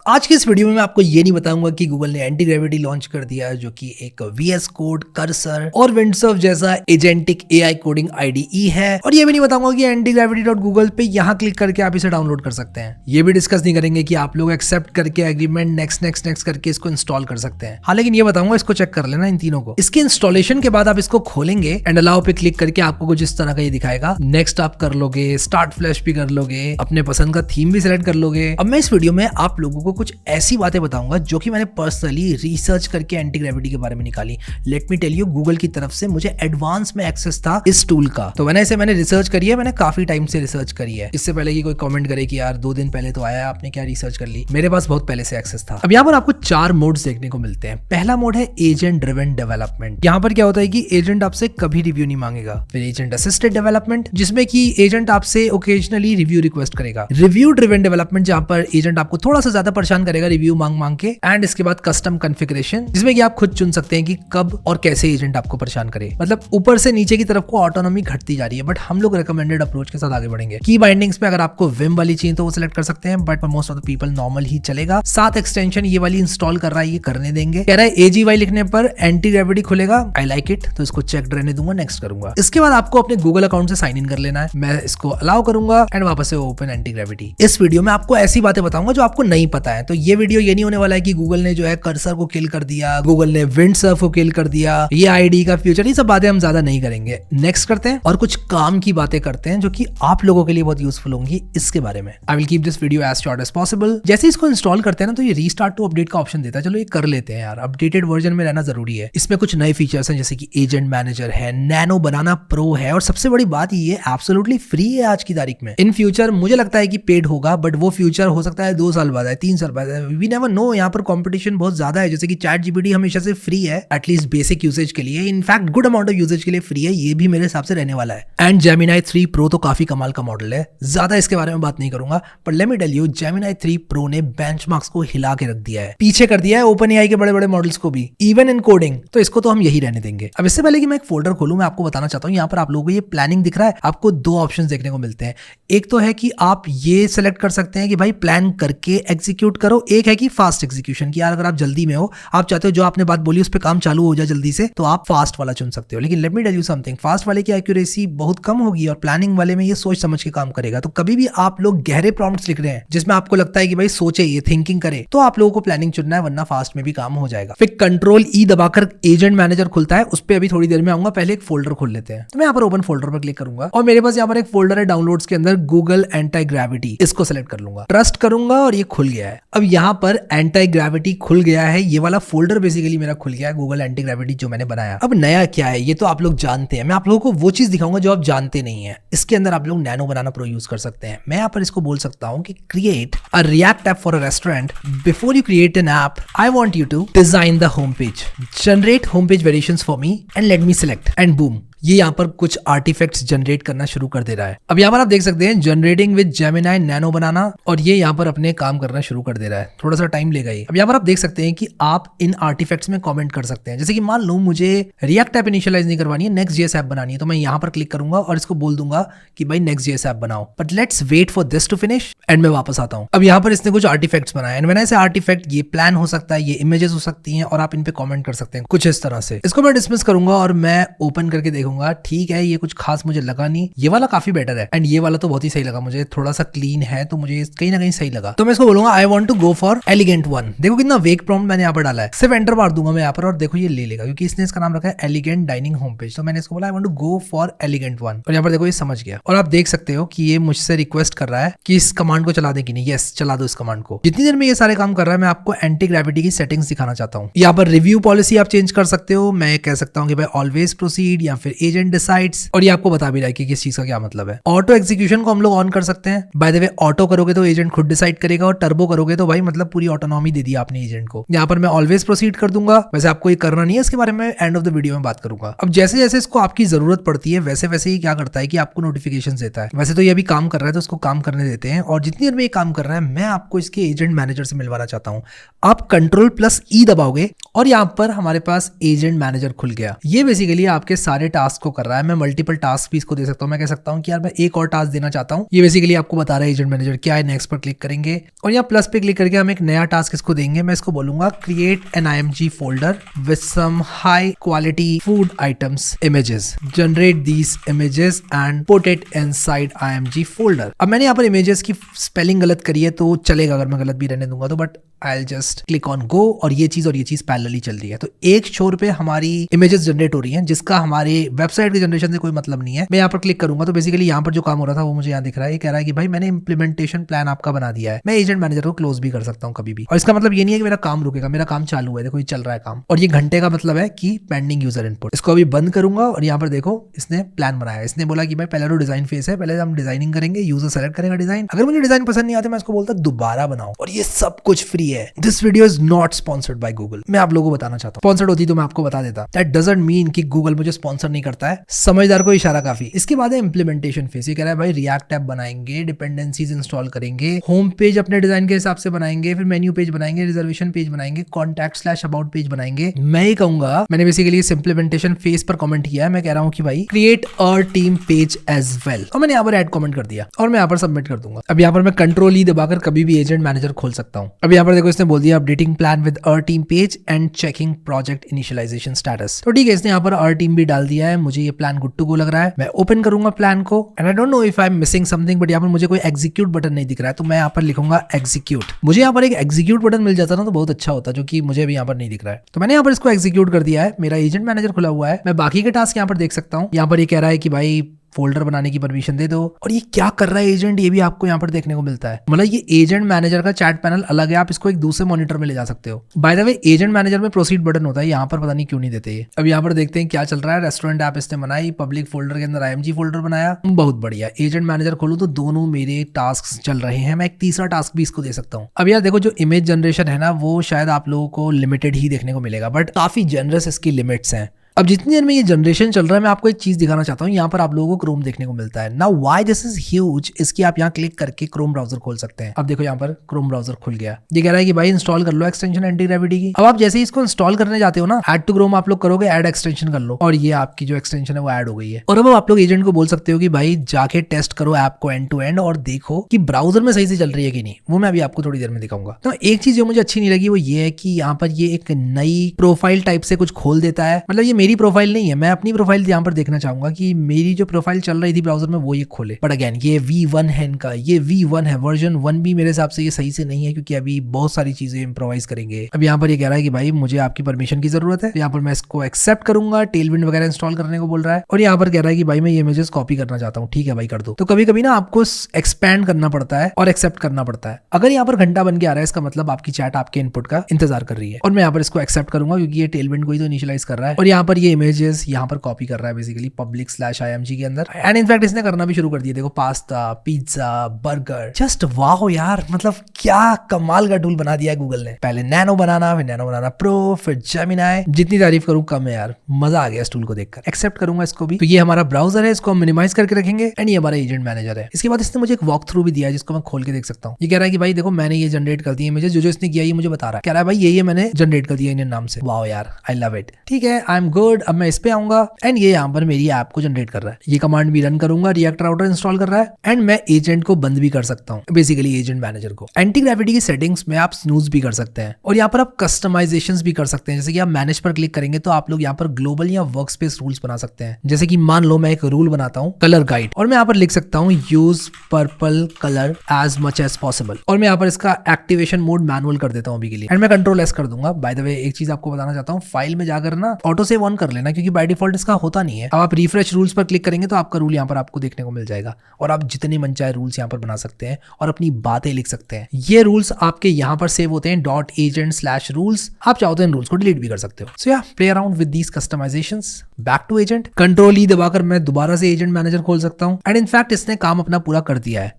आज की इस वीडियो में मैं आपको ये नहीं बताऊंगा कि गूगल ने एंटी ग्रेविटी लॉन्च कर दिया है, जो कि एक VS कोड, कर्सर और विंडसर्फ जैसा एजेंटिक AI कोडिंग IDE है। और ये भी नहीं बताऊंगा कि antiGravity.google पे यहाँ क्लिक करके आप इसे डाउनलोड कर सकते हैं। ये भी डिस्कस नहीं करेंगे कि आप लोग एक्सेप्ट करके एग्रीमेंट नेक्स्ट करके इसको इंस्टॉल कर सकते हैं। हाँ, लेकिन ये बताऊंगा, इसको चेक कर लेना इन तीनों को। इसके इंस्टॉलेशन के बाद आप इसको खोलेंगे एंड अलाउ पे क्लिक करके आपको कुछ इस तरह का ये दिखाएगा। नेक्स्ट आप कर लोगे, स्टार्ट फ्लैश भी कर लोगे, अपने पसंद का थीम भी सिलेक्ट कर लोगे। अब मैं इस वीडियो में आप लोगों को कुछ ऐसी बातें बताऊंगा जो कि मैंने पर्सनली रिसर्च करके एंटी ग्रेविटी के बारे में निकाली। Let me tell you, Google की तरफ से मुझे एडवांस में एक्सेस था इस टूल का, तो मैंने रिसर्च करी है। मैंने काफी टाइम से रिसर्च करी है, इससे पहले कि कोई कमेंट करे कि यार 2 दिन पहले तो आया, आपने क्या रिसर्च कर ली। मेरे पास बहुत पहले से एक्सेस था। अब यहाँ पर आपको 4 मोड्स देखने को मिलते हैं। पहला मोड है एजेंट ड्रिवन डेवलपमेंट। यहाँ पर क्या होता है कि एजेंट आपसे कभी रिव्यू नहीं मांगेगा। फिर एजेंट असिस्टेड डेवलपमेंट, जिसमें कि एजेंट आपसे ओकेजनली रिव्यू रिक्वेस्ट करेगा। रिव्यू ड्रिवन डेवलपमेंट, जहां पर एजेंट आपको थोड़ा सा ज्यादा परेशान करेगा रिव्यू मांग के। एंड इसके बाद कस्टम कॉन्फ़िगरेशन, जिसमें कि आप खुद चुन सकते हैं कि कब और कैसे एजेंट आपको परेशान करे। मतलब ऊपर से नीचे की तरफ को ऑटोनॉमी घटती जा रही है, बट हम लोग रिकमेंडेड अप्रोच के साथ आगे बढ़ेंगे। की बाइंडिंग्स में अगर आपको विम वाली चाहिए तो वो सिलेक्ट कर सकते हैं, but for most of the people normal ही चलेगा। 7 एक्सटेंशन ये वाली इंस्टॉल कर रहा है, ये करने देंगे। कह रहा है AGY लिखने पर एंटी ग्रेविटी खुलेगा। आई लाइक इट, तो इसको चेक रहने दूंगा, नेक्स्ट करूंगा। इसके बाद आपको अपने गूगल अकाउंट से साइन इन कर लेना है। मैं इसको अलाउ करूंगा एंड वापस से ओपन एंटी ग्रेविटी। इस वीडियो में आपको ऐसी बातें बताऊंगा जो आपको नहीं पता है। तो ये वीडियो ये नहीं होने वाला है कि गूगल ने जो है कर्सर को किल कर दिया, गूगल ने विंडसर्फ को किल कर दिया, ये IDE का फ्यूचर, ये सब बातें हम ज्यादा नहीं करेंगे। नेक्स्ट करते हैं और कुछ काम की बातें करते हैं जो कि आप लोगों के लिए बहुत यूजफुल होंगी इसके बारे में। I will keep this video as short as possible. जैसे इसको इंस्टॉल करते हैं ना, तो ये रीस्टार्ट टू अपडेट का ऑप्शन देता है। चलो ये कर लेते हैं यार, अपडेटेड वर्जन में रहना जरूरी है। इसमें कुछ नए फीचर्स हैं, जैसे कि एजेंट मैनेजर है, नैनो बनाना प्रो है, और सबसे बड़ी बात ये एब्सोल्युटली फ्री है आज की तारीख में। इन फ्यूचर मुझे लगता है कि पेड होगा, बट वो फ्यूचर हो सकता है 2 साल बाद है, 3 साल बाद है, वी नेवर नो। यहाँ पर कंपटीशन बहुत ज्यादा है। जैसे कि ChatGPT हमेशा से फ्री है, एटलीस्ट बेसिक यूसेज के लिए, in fact good amount of usage के लिए फ्री है, ये भी मेरे हिसाब से रहने वाला है। एंड Gemini 3 Pro तो काफी कमाल का मॉडल है, ज्यादा इसके बारे में बात नहीं करूंगा, पर let me tell you, Gemini 3 Pro ने बेंचमार्क्स को हिला के रख दिया है, पीछे कर दिया है OpenAI के बड़े बड़े मॉडल्स को भी, इवन इन कोडिंग। तो इसको तो हम यही रहने देंगे। अब इससे पहले कि मैं एक फोल्डर खोलूं, मैं आपको बताना चाहता हूं, यहाँ पर आप लोगों को ये प्लानिंग दिख रहा है, आपको 2 ऑप्शंस देखने को मिलते हैं। एक तो है कि आप ये सेलेक्ट कर सकते हैं कि भाई प्लान करके एग्जीक्यूट करो, एक है कि फास्ट एग्जीक्यूशन, कि यार अगर आप जल्दी में हो, आप चाहते हो जो आपने बात बोली उस पर काम चालू हो जाए जल्दी से, तो आप फास्ट वाला चुन सकते हो। लेकिन let me tell you something, fast वाले की एक्यूरेसी बहुत कम होगी और प्लानिंग वाले में ये सोच समझ के काम करेगा। तो कभी भी आप लोग गहरे प्रॉम्प्ट्स लिख रहे हैं जिसमें आपको लगता है कि भाई सोचे, ये थिंकिंग करे, तो आप लोगों को प्लानिंग चुनना है, वरना फास्ट में भी काम हो जाएगा। फिर Ctrl E दबाकर एजेंट मैनेजर खुलता है, उस पर अभी थोड़ी देर में आऊंगा। पहले एक फोल्डर खोल लेते हैं। तो मैं यहाँ पर ओपन फोल्डर पर क्लिक करूंगा और मेरे पास यहाँ पर एक फोल्डर है डाउनलोड्स के अंदर, गूगल एंटी ग्रेविटी। इसको सेलेक्ट कर लूंगा, ट्रस्ट करूंगा और ये खुल गया है। अब यहाँ पर एंटी ग्रेविटी खुल गया है, ये वाला फोल्डर बेसिकली मेरा खुल गया है, गूगल एंटी ग्रेविटी जो मैंने बनाया। अब नया क्या है ये तो आप लोग जानते हैं, मैं आप लोगों को वो चीज दिखाऊंगा जो आप जानते नहीं है। इसके अंदर आप लोग नैनो बनाना प्रो यूज कर सकते हैं। मैं यहाँ पर इसको बोल सकता हूँ कि create a React app for a restaurant. Before you create an app, I want you to design the home page, generate home page variations for me and let me select, and boom, ये यहाँ पर कुछ artefacts generate करना शुरू कर दे रहा है। अब यहाँ पर आप देख सकते हैं जनरेटिंग विद Gemini नैनो बनाना, और ये यहाँ पर अपने काम करना शुरू कर दे रहा है। थोड़ा सा टाइम लेगा ये। अब यहाँ पर आप देख सकते हैं कि आप इन आर्टिफैक्ट्स में कमेंट कर सकते हैं। जैसे कि मान लो मुझे रिएक्ट ऐप इनिशियलाइज नहीं करवानी है, Next.js ऐप बनानी है, तो मैं यहाँ पर क्लिक करूंगा और इसको बोल दूंगा कि भाई Next.js ऐप बनाओ, but let's wait for this to finish, and मैं वापस आता हूँ। अब यहाँ पर इसने कुछ आर्टिफैक्ट्स बनाए, एंड मैंने ऐसे आर्टिफैक्ट, ये प्लान हो सकता है, ये इमेजेस हो सकती हैं, और आप इन पे कमेंट कर सकते हैं कुछ इस तरह से। इसको मैं डिसमिस करूंगा और मैं ओपन करके देखूंगा। ठीक है, ये कुछ खास मुझे लगा नहीं, ये वाला काफी बेटर है, एंड ये वाला तो बहुत ही सही लगा मुझे, थोड़ा सा क्लीन है, तो मुझे कहीं ना कहीं सही लगा। तो मैं इसको बोलूंगा I want to go for elegant one. देखो कितना वेग प्रॉम्प्ट मैंने यहाँ पर डाला है, सिर्फ एंटर मार दूंगा मैं यहाँ पर, और देखो ये ले लेगा, क्योंकि इसने इसका नाम रखा है एलिगेंट डाइनिंग होम पेज। तो मैंने इसको बोला I want to go for elegant one, और यहाँ पर देखो ये समझ गया। और आप देख सकते हो कि ये मुझसे रिक्वेस्ट कर रहा है कि इस कमांड को चला दे कि नहीं। यस, चला दो इस कमांड को। जितनी देर में ये सारे काम कर रहा है, मैं आपको एंटी ग्रेविटी की सेटिंग्स दिखाना चाहता हूँ। यहाँ पर रिव्यू पॉलिसी आप चेंज कर सकते हो। मैं कह सकता हूँ कि भाई ऑलवेज प्रोसीड, या फिर एजेंट डिसाइड्स, और ये आपको बता भी रहा है कि किस चीज का क्या मतलब है। ऑटो एग्जीक्यूशन को हम लोग ऑन कर सकते हैं। बाय द वे, ऑटो करोगे तो एजेंट खुद डिसाइड करेगा, और टर्बो करोगे तो भाई मतलब पूरी ऑटोनॉमी दे दी आपने एजेंट को। यहाँ पर मैं ऑलवेज प्रोसीड कर दूंगा। वैसे आपको ये करना नहीं है, इसके बारे में एंड ऑफ द वीडियो में बात करूंगा। अब जैसे जैसे इसको आपकी जरूरत पड़ती है, वैसे वैसे ही क्या करता है कि आपको नोटिफिकेशन देता है। वैसे तो ये अभी काम कर रहा है, तो उसको काम करने देते हैं, और जितनी देर में ये काम कर रहा है, मैं आपको इसके एजेंट मैनेजर से मिलवाना चाहता हूँ। आप Ctrl+E दबाओगे और यहाँ पर हमारे पास एजेंट मैनेजर खुल गया। ये बेसिकली आपके सारे टास्क टास्क को कर रहा है, मैं मल्टीपल टास्क भी इसको दे सकता हूँ। मैं कह सकता हूँ कि यार मैं एक और टास्क देना चाहता हूँ। ये बेसिकली आपको बता रहा है एजेंट मैनेजर। क्या है, नेक्स्ट पर क्लिक करेंगे और यहाँ प्लस पे क्लिक करके हम एक नया टास्क इसको देंगे। मैं इसको बोलूंगा create an IMG folder with some high quality food items images, generate these images and put it inside IMG folder. अब मैंने यहाँ पर इमेजेस की स्पेलिंग गलत करी है तो चलेगा अगर मैं गलत भी रहने दूंगा तो, but I just click on go और ये चीज पैरेलली चल रही है। तो एक छोर पे हमारी इमेजेस जनरेट हो रही हैं जिसका हमारे वेबसाइट के जनरेशन से कोई मतलब नहीं है। मैं यहाँ पर क्लिक करूंगा तो बेसिकली यहाँ पर जो काम हो रहा था वो मुझे यहाँ दिख रहा है। ये कह रहा है कि भाई मैंने इंप्लीमेंटेशन प्लान आपका बना दिया है। मैं एजेंट मैनेजर को क्लोज भी कर सकता हूँ कभी भी, और इसका मतलब ये नहीं है कि मेरा काम रुकेगा, मेरा काम चालू है। देखो ये चल रहा है काम, और ये घंटे का मतलब है कि पेंडिंग यूजर इनपुट। इसको अभी बंद करूंगा और यहाँ पर देखो इसने प्लान बनाया। इसने बोला कि भाई पहले तो डिजाइन फेस है, पहले हम डिजाइनिंग करेंगे, यूजर सेलेक्ट करेगा डिजाइन। अगर मुझे डिजाइन पसंद नहीं आता मैं इसको बोलता दोबारा बनाओ, और ये सब कुछ फ्री है। This video is not sponsored by Google. मैं आप लोगों को बताना चाहता हूँ, स्पॉन्सर्ड होती तो मैं आपको बता देता। दैट डजंट मीन कि गूगल मुझे स्पॉन्सर नहीं करता है। समझदार को इशारा काफी। इसके बाद है इंप्लीमेंटेशन फेस। ये कह रहा है भाई रिएक्ट ऐप बनाएंगे, डिपेंडेंसीज इंस्टॉल करेंगे, होम पेज अपने डिजाइन के हिसाब से बनाएंगे, फिर मेन्यू पेज बनाएंगे, रिजर्वेशन पेज बनाएंगे, कॉन्टैक्ट/अबाउट पेज बनाएंगे। मैं ही कहूंगा, मैंने बेसिकली इस इंप्लीमेंटेशन फेस पर कमेंट किया है। मैं कह रहा हूँ कि भाई create a team page as well, और मैंने यहाँ पर ऐड कमेंट कर दिया और मैं यहाँ पर सबमिट कर दूंगा। अब यहाँ पर मैं कंट्रोल ई दबाकर कभी भी एजेंट मैनेजर खोल सकता हूँ। अब यहाँ पर देखो इसने बोल दिया updating plan with our team page and checking project initialization status. तो ठीक है, इसने यहाँ पर अवर टीम भी डाल दिया है। मुझे ये प्लान गुड टू गो लग रहा है। मैं ओपन करूंगा प्लान को and I don't know if I am missing something, but यहाँ पर मुझे कोई एग्जीक्यूट बटन नहीं दिख रहा है, तो मैं यहाँ पर लिखूंगा एग्जीक्यूट। मुझे यहाँ पर एक एग्जीक्यूट बटन मिल जाता ना तो बहुत अच्छा होता, जो कि मुझे अभी यहाँ पर नहीं दिख रहा है। तो मैंने यहाँ पर इसको एग्जीक्यूट कर दिया है। मेरा एजेंट मैनेजर खुला हुआ है। मैं बाकी के टास्क यहाँ पर देख सकता हूँ। यहाँ पर ये कह रहा है कि भाई फोल्डर बनाने की परमिशन दे दो, और ये क्या कर रहा है एजेंट, ये भी आपको यहाँ पर देखने को मिलता है। मतलब ये एजेंट मैनेजर का चैट पैनल अलग है, आप इसको एक दूसरे मॉनिटर में ले जा सकते हो। By the way agent manager में प्रोसीड बटन होता है, यहाँ पर पता नहीं क्यों नहीं देते ये। अब यहाँ पर देखते हैं क्या चल रहा है। रेस्टोरेंट ऐप इसने बनाई, पब्लिक फोल्डर के अंदर IMG फोल्डर बनाया, बहुत बढ़िया। एजेंट मैनेजर खोलूं तो दोनों मेरे टास्क चल रहे हैं। मैं एक तीसरा टास्क भी इसको दे सकता हूँ। अब यार देखो जो इमेज जनरेशन है ना, वो शायद आप लोगों को लिमिटेड ही देखने को मिलेगा, बट काफी जेनरस इसकी लिमिट्स हैं। अब जितनी देर में ये जनरेशन चल रहा है मैं आपको एक चीज दिखाना चाहता हूँ। यहाँ पर आप लोगों को क्रोम देखने को मिलता है। Now why this is huge, इसकी आप यहाँ क्लिक करके क्रोम ब्राउजर खोल सकते हैं। अब देखो यहाँ पर क्रोम ब्राउजर खुल गया। ये कह रहा है कि भाई इंस्टॉल कर लो एक्सटेंशन एंटी ग्रेविटी की। अब आप जैसे ही इसको इंस्टॉल करने जाते हो ना, ऐड टू क्रोम आप लोग करोगे, ऐड एक्सटेंशन कर लो, और ये आपकी जो एक्सटेंशन है वो ऐड हो गई है। और अब आप लोग एजेंट को बोल सकते हो कि भाई जाके टेस्ट करो ऐप को एंड टू एंड और देखो कि ब्राउजर में सही से चल रही है कि नहीं। वो मैं अभी आपको थोड़ी देर में दिखाऊंगा। तो एक चीज जो मुझे अच्छी नहीं लगी वो ये है कि यहाँ पर ये एक नई प्रोफाइल टाइप से कुछ खोल देता है। मतलब ये मेरी प्रोफाइल नहीं है, मैं अपनी प्रोफाइल यहाँ पर देखना चाहूंगा कि मेरी जो प्रोफाइल चल रही थी ब्राउजर में वो ये खोले। बट अगेन ये V1 है इनका, ये V1 है, वर्जन 1 भी मेरे हिसाब से ये सही से नहीं है, क्योंकि अभी बहुत सारी चीजें इम्प्रोवाइज करेंगे। अब यहाँ पर ये कह रहा है कि भाई मुझे आपकी परमिशन की जरूरत है। यहाँ पर मैं इसको एक्सेप्ट करूंगा, टेलविंड वगैरह इंस्टॉल करने को बोल रहा है, और यहाँ पर कह रहा है कि भाई मैं ये इमेजेस कॉपी करना चाहता हूँ। ठीक है भाई कर दो। तो कभी कभी ना आपको एक्सपैंड करना पड़ता है और एक्सेप्ट करना पड़ता है। अगर यहाँ पर घंटा बन के आ रहा है, इसका मतलब आपकी चैट आपके इनपुट का इंतजार कर रही है, और मैं यहाँ पर इसको एक्सेप्ट करूंगा क्योंकि ये टेलविंड को ही तो इनिशियलाइज कर रहा है, और यहाँ पर ये इमेजेस यहाँ पर कॉपी कर रहा है बेसिकली public/IMG के अंदर। एंड इनफैक्ट इसने करना भी शुरू कर दिया। देखो pasta, pizza, burger, just wow यार, मतलब क्या कमाल का टूल बना दिया है गूगल ने। पहले नैनो बनाना, फिर नैनो बनाना प्रो, फिर जेमिनाई। जितनी तारीफ करूं कम है यार, मजा आ गया इस टूल को देखकर। एक्सेप्ट करूंगा इसको भी। तो ये हमारा ब्राउजर है, इसको हम मिनिमाइज करके रखेंगे, एंड ये हमारा एजेंट मैनेजर है। इसके बाद इसने मुझे एक वॉक थ्रू भी दिया है जिसको मैं खोल के देख सकता हूँ। ये कह रहा है कि भाई देखो मैंने ये जनरेट कर दिया इमेजेस, जो इसने किया ये मुझे बता रहा है। कह रहा है भाई ये मैंने जनरेट कर दिया इंडियन नाम से। वाओ यार, आई लव इट। ठीक है, आई एम गुड। अब मैं इस पे आऊंगा एंड ये यहाँ पर मेरी ऐप को जनरेट कर रहा है। ये कमांड भी रन करूंगा, रिएक्ट राउटर इंस्टॉल कर रहा है, एंड मैं एजेंट को बंद भी कर सकता हूँ, बेसिकली एजेंट मैनेजर को। एंटी ग्रेविटी की सेटिंग्स में आप स्नूज भी कर सकते हैं, और यहाँ पर आप कस्टमाइजेशंस भी कर सकते हैं। जैसे कि आप मैनेज पर क्लिक करेंगे तो आप लोग यहाँ पर ग्लोबल या वर्क स्पेस रूल्स बना सकते हैं। जैसे कि मान लो मैं एक रूल बनाता हूँ कलर गाइड, और मैं यहाँ पर लिख सकता हूँ use purple colour as much as possible, और मैं यहाँ पर इसका एक्टिवेशन मोड मैनुअल कर देता हूँ अभी के लिए, एंड मैं कंट्रोल एस कर दूंगा। बाय द वे एक चीज आपको बताना चाहता हूँ, फाइल में जाकर ना ऑटो सेव ऑन कर लेना, क्योंकि बाय डिफॉल्ट इसका होता नहीं है। अब आप रिफ्रेश रूल्स पर क्लिक करेंगे तो आपका रूल यहाँ पर आपको देखने को मिल जाएगा, और आप जितने मन चाहे रूल्स यहाँ पर बना सकते हैं और अपनी बातें लिख सकते हैं। ये रूल्स आपके यहाँ पर सेव होते हैं .agent/rules। आप चाहो तो इन रूल्स को डिलीट भी कर सकते हो। सो या play around with these customizations. Back to agent, control E दबाकर मैं दोबारा से एजेंट मैनेजर खोल सकता हूँ, एंड इनफैक्ट इसने काम अपना पूरा कर दिया है।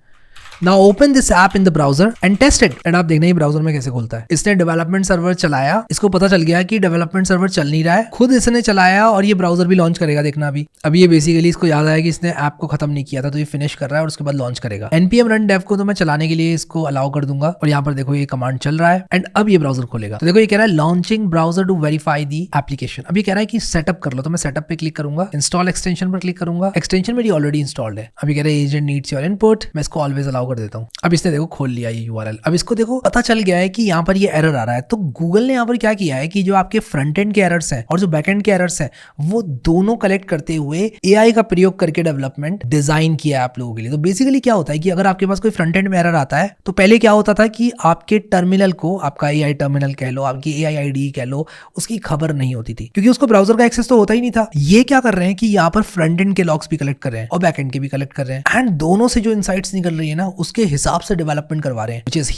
Now open this app in the browser and test it. And आप देखना ये ब्राउजर में कैसे खुलता है। इसने डेवलपमेंट सर्वर चलाया, इसको पता चल गया कि डेवलपमेंट सर्वर चल नहीं रहा है, खुद इसने चलाया और ये ब्राउजर भी लॉन्च करेगा। देखना अभी ये बेसिकली इसको याद आया कि इसने ऐप को खत्म नहीं किया था, तो ये फिनिश कर रहा है और उसके बाद लॉन्च करेगा। npm run dev को तो मैं चलाने के लिए इसको अलाउ कर दूंगा और यहाँ पर देखो ये कमांड चल रहा है एंड अब ये ब्राउजर खोलेगा। तो देखो ये कह रहा है launching browser to verify the application. अभी कह रहा है कि सेटअप कर लो, तो मैं सेटअप पे क्लिक करूंगा, इंस्टॉल एक्सटेंशन पर क्लिक करूंगा। एक्सटेंशन मेरी ऑलरेडी इंस्टॉल्ड है। अभी कह रहा है एजेंट नीड्स योर इनपुट, मैं इसको ऑलवेज अलाउ कर देता हूँ। अब इसने देखो खोल लिया ये URL। अब इसको देखो पता चल गया है कि यहाँ पर ये एरर आ रहा है। तो गूगल ने यहाँ पर क्या किया है कि जो आपके फ्रंट एंड के एरर्स हैं और जो बैक एंड के एरर्स हैं वो दोनों कलेक्ट करते हुए AI का प्रयोग करके डेवलपमेंट डिजाइन किया है आप लोगों के लिए। तो बेसिकली क्या होता है कि अगर आपके पास कोई फ्रंट एंड में एरर आता है तो पहले क्या होता था कि आपके टर्मिनल को, आपका AI टर्मिनल कह लो, आपकी AI IDE कह लो, उसकी खबर नहीं होती थी क्योंकि उसको ब्राउजर का एक्सेस तो होता ही नहीं था। ये क्या कर रहे हैं कि यहाँ पर फ्रंट एंड के लॉग्स भी कलेक्ट कर रहे हैं और बैक एंड के भी कलेक्ट कर रहे हैं एंड दोनों से जो इनसाइट्स निकल रही है ना उसके हिसाब से डेवलपमेंट करवा रहे हैं, which is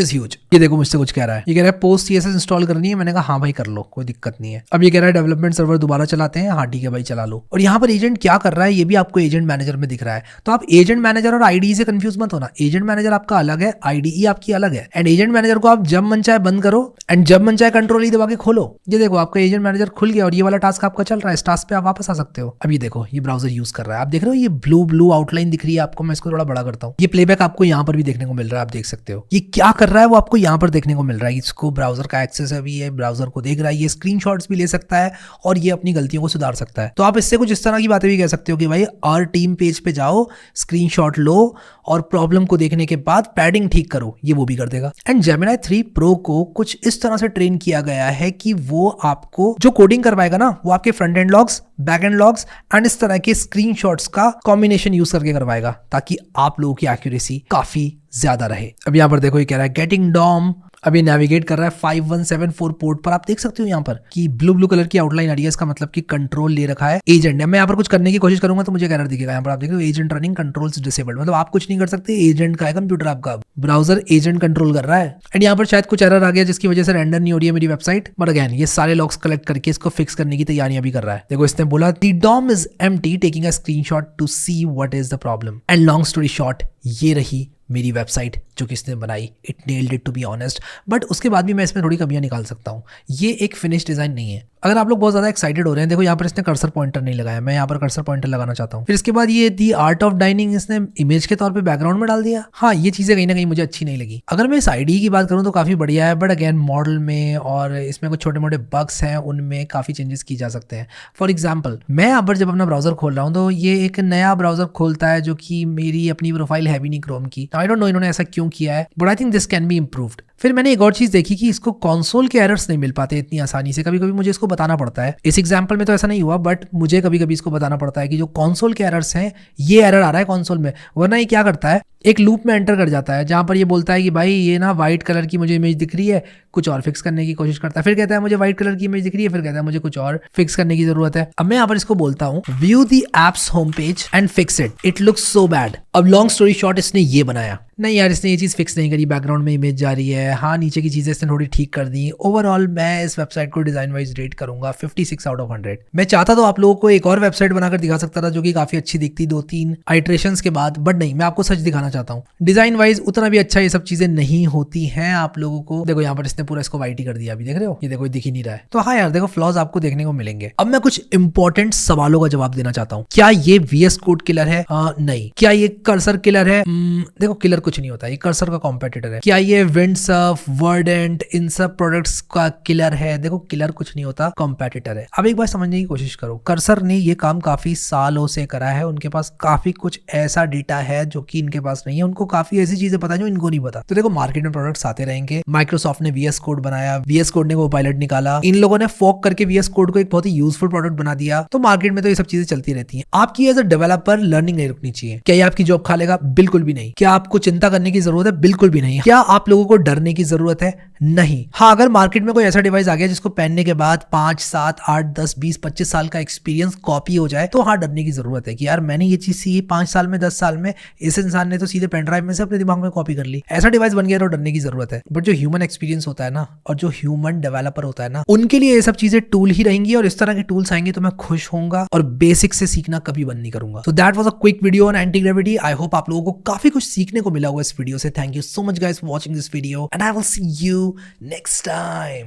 huge। ये देखो मुझसे कुछ कह रहा है, ये कह रहा है पोस्ट CSS इंस्टॉल करनी है। मैंने कहा हाँ भाई कर लो, कोई दिक्कत नहीं है। अब ये कह रहा है डेवलपमेंट सर्वर दोबारा चलाते हैं। हाँ ठीक है भाई चला लो। और यहाँ पर एजेंट क्या कर रहा है ये भी आपको एजेंट मैनेजर में दिख रहा है। तो आप एजेंट मैनेजर और IDE से कंफ्यूज मत होना। एजेंट मैनेजर आपका अलग है, IDE आपकी अलग है। एंड एजेंट मैनेजर को आप जब मन चाहे बंद करो एंड जब मन चाहे कंट्रोल ही दबा के खोलो। ये देखो आपका एजेंट मैनेजर खुल गया और ये वाला टास्क आपका चल रहा है। इस टास्क पे आप वापस आ सकते हो। अब ये देखो ये ब्राउजर यूज कर रहा है। आप देख रहे हो ये ब्लू आउटलाइन दिख रही है आपको। मैं इसको थोड़ा बड़ा करता हूँ। ये प्लेबैक आपको यहाँ पर भी देखने को मिल रहा है, आप देख सकते हो। ये क्या कर रहा है वो आपको यहाँ पर देखने को मिल रहा है। इसको ब्राउजर का एक्सेस है, अभी ये ब्राउजर को देख रहा है, ये स्क्रीनशॉट्स भी ले सकता है और ये अपनी गलतियों को सुधार सकता है। तो आप इससे कुछ इस तरह की बातें भी कह सकते हो कि भाई और टीम पेज पे जाओ, स्क्रीनशॉट लो और प्रॉब्लम को देखने के बाद पैडिंग ठीक करो, ये वो भी कर देगा। एंड जेमिनी 3 प्रो को कुछ इस तरह से ट्रेन किया गया है कि वो आपको जो कोडिंग करवाएगा ना वो आपके front end logs, back and logs and इस तरह के स्क्रीनशॉट्स का कॉम्बिनेशन यूज करके करवाएगा ताकि आप लोगों की एक्यूरेसी काफी ज्यादा रहे। अब यहाँ पर देखो ये कह रहा है गेटिंग डॉम। अभी नेविगेट कर रहा है 5174 पोर्ट पर। आप देख सकते हो यहाँ पर कि ब्लू कलर की आउटलाइन आ रही है, इसका मतलब कि कंट्रोल ले रखा है एजेंट ने। मैं यहाँ पर कुछ करने की कोशिश करूंगा तो मुझे एरर दिखेगा। यहाँ पर आप देख रहे हो एजेंट रनिंग कंट्रोल्स डिसेबल्ड, मतलब आप कुछ नहीं कर सकते, एजेंट का है कंप्यूटर, आपका ब्राउजर एजेंट कंट्रोल कर रहा है। एंड यहाँ पर शायद कुछ एरर आ गया जिसकी वजह से रेंडर नहीं हो रही है मेरी वेबसाइट। बट अगेन ये सारे लॉग्स कलेक्ट करके इसको फिक्स करने की तैयारियां भी कर रहा है। देखो इसने बोला the DOM is empty, taking a screenshot to see what is the problem. And long story short ये रही मेरी वेबसाइट जो कि इसने बनाई। It nailed it to be honest. But उसके बाद भी मैं इसमें थोड़ी कमियां निकाल सकता हूँ। ये एक फिनिश डिजाइन नहीं है। अगर आप लोग बहुत ज्यादा एक्साइटेड हो रहे हैं, देखो यहाँ पर इसने कर्सर पॉइंटर नहीं लगाया, मैं यहाँ पर कर्सर पॉइंटर लगाना चाहता हूँ। फिर इसके बाद ये दी आर्ट ऑफ डाइनिंग इसने इमेज के तौर पे बैकग्राउंड में डाल दिया। हाँ ये चीजें कहीं ना कहीं मुझे अच्छी नहीं लगी। अगर मैं इस IDE की बात करूँ तो काफी बढ़िया है, बट अगेन मॉडल में और इसमें कुछ छोटे मोटे बग्स हैं, उनमें काफी चेंजेस की जा सकते हैं। फॉर एग्जाम्पल मैं यहाँ पर जब अपना ब्राउजर खोल रहा हूँ तो ये एक नया ब्राउजर खोलता है जो कि मेरी अपनी प्रोफाइल है भी नहीं क्रोम की। आई डोंट नो इन्होंने ऐसा क्यों किया है, but I think this can be improved. फिर मैंने एक और चीज देखी कि इसको कंसोल के एरर्स नहीं मिल पाते इतनी आसानी से। कभी कभी मुझे इसको बताना पड़ता है। इस एग्जांपल में तो ऐसा नहीं हुआ, बट मुझे कभी कभी इसको बताना पड़ता है कि जो कंसोल के एरर्स हैं ये एरर आ रहा है कंसोल में। वरना ये क्या करता है, एक लूप में एंटर कर जाता है जहां पर ये बोलता है कि भाई ये ना व्हाइट कलर की मुझे इमेज दिख रही है, कुछ और फिक्स करने की कोशिश करता है। फिर कहता है मुझे व्हाइट कलर की इमेज दिख रही है, फिर कहता है मुझे कुछ और फिक्स करने की जरूरत है। अब मैं यहाँ पर इसको बोलता हूँ view the apps home page and fix it, it looks so bad. अब लॉन्ग स्टोरी शॉर्ट इसने ये बनाया, नहीं यार इसने ये चीज फिक्स नहीं करी, बैकग्राउंड में इमेज जा रही है, हाँ नीचे की चीजें इसने थोड़ी ठीक कर दी। ओवरऑल मैं इस वेबसाइट को डिजाइन वाइज रेट करूंगा 56 आउट ऑफ 100। मैं चाहता तो आप लोगों को एक और वेबसाइट बनाकर दिखा सकता था जो कि काफी अच्छी दिखती 2-3 आइट्रेशंस के बाद, बट नहीं, मैं आपको सच दिखाना चाहता हूँ। डिजाइन वाइज उतना भी अच्छा ये सब चीजें नहीं होती हैं आप लोगों को। देखो यहाँ पर इसने पूरा इसको वाइट ही कर दिया, अभी देख रहे हो, ये देखो दिख ही नहीं रहा है। तो हाँ यार देखो फ्लॉज आपको देखने को मिलेंगे। अब मैं कुछ इंपॉर्टेंट सवालों का जवाब देना चाहता हूँ। क्या ये VS कोड किलर है? नहीं। क्या ये कर्सर किलर है? देखो किलर कुछ नहीं होता, ये कर्सर का कॉम्पिटिटर है। क्या ये विंडसर्फ, वर्डेंट, इन सब प्रोडक्ट्स का किलर है? देखो किलर कुछ नहीं होता, कॉम्पिटिटर है। अब एक बार समझने की कोशिश करो, कर्सर ने ये काम काफी सालों से करा है, उनके पास काफी कुछ ऐसा डेटा है जो कि इनके पास नहीं है, उनको काफी ऐसी चीजें पता है जो इनको नहीं पता। तो देखो मार्केट में प्रोडक्ट्स आते रहेंगे। माइक्रोसॉफ्ट ने VS कोड बनाया, VS कोड ने वो पायलट निकाला, इन लोगों ने फोक करके VS कोड को एक बहुत ही यूजफुल प्रोडक्ट बना दिया। तो मार्केट में तो ये सब चीजें चलती रहती हैं। आपकी एज अ डेवलपर लर्निंग नहीं रुकनी चाहिए। क्या ये आपकी जॉब खा लेगा? बिल्कुल भी नहीं। क्या आपको चिंता करने की जरूरत है? बिल्कुल भी नहीं। क्या आप लोगों को डरने की जरूरत है? नहीं। हाँ, अगर मार्केट में कोई ऐसा डिवाइस आ गया जिसको पहनने के बाद 5, 7, 8, 10, 20, 25 साल का एक्सपीरियंस कॉपी हो जाए तो हाँ, डरने की जरूरत है कि यार मैंने ये चीज सीखी 5 साल में, 10 साल में, इस इंसान ने तो सीधे पेन ड्राइव में से अपने दिमाग में कॉपी कर ली। ऐसा डिवाइस बन गया तो डरने की जरूरत है। बट जो ह्यूमन एक्सपीरियंस होता है ना, और जो ह्यूमन डेवलपर होता है ना, उनके लिए ये सब चीजें टूल ही रहेंगी, और इस तरह के टूल्स आएंगे तो मैं खुश होऊंगा और बेसिक से सीखना कभी बंद नहीं करूंगा। So that was a quick video on anti gravity. I hope आप लोगों को काफी कुछ सीखने को मिला होगा इस वीडियो से। Thank you so much guys for watching this video and I will see you next time.